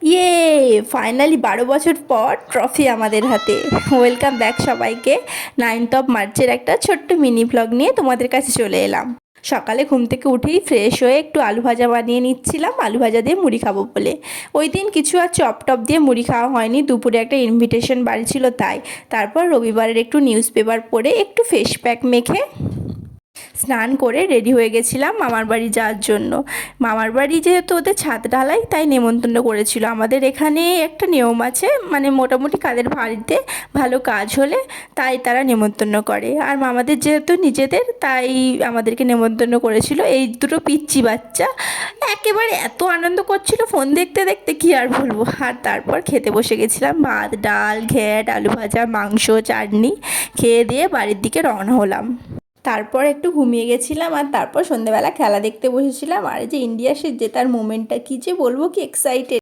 ইয়ে, ফাইনালি 12 বছর পর ট্রফি আমাদের হাতে। ওয়েলকাম ব্যাক সবাইকে। 9th of March একটা ছোট্ট মিনি ব্লগ নিয়ে তোমাদের কাছে চলে এলাম। সকালে ঘুম থেকে উঠেই ফ্রেশ হয়ে একটু আলু ভাজা বানিয়ে নিচ্ছিলাম, আলু ভাজা দিয়ে মুড়ি খাবো বলে। ওই দিন কিছু আর চপ টপ দিয়ে মুড়ি খাওয়া হয়নি, দুপুরে একটা ইনভিটেশন বাড়ি ছিল তাই। তারপর রবিবারের একটু নিউজ পেপার পড়ে একটু ফেস প্যাক মেখে স্নান করে রেডি হয়ে গেছিলাম মামার বাড়ি যাওয়ার জন্য। মামার বাড়ি যেহেতু ওদের ছাদ ঢালাই, তাই নেমন্তন্ন করেছিল। আমাদের এখানে একটা নিয়ম আছে, মানে মোটামুটি কাদের বাড়িতে ভালো কাজ হলে তাই তারা নেমন্তন্ন করে। আর মামাদের যেহেতু নিজেদের, তাই আমাদেরকে নেমন্তন্ন করেছিল। এই দুটো পিচ্চি বাচ্চা একেবারে এত আনন্দ করছিল ফোন দেখতে দেখতে, কি আর বলবো। আর তারপর খেতে বসে গেছিলাম, ভাত ডাল ঘ্যাট আলু ভাজা মাংস চাটনি খেয়ে দিয়ে বাড়ির দিকে রওনা হলাম। তারপর একটু ঘুমিয়ে গেছিলাম, আর তারপর সন্ধেবেলা খেলা দেখতে বসেছিলাম। আর এই যে ইন্ডিয়া সে জেতার মোমেন্টটা, কী যে বলবো, কি এক্সাইটেড।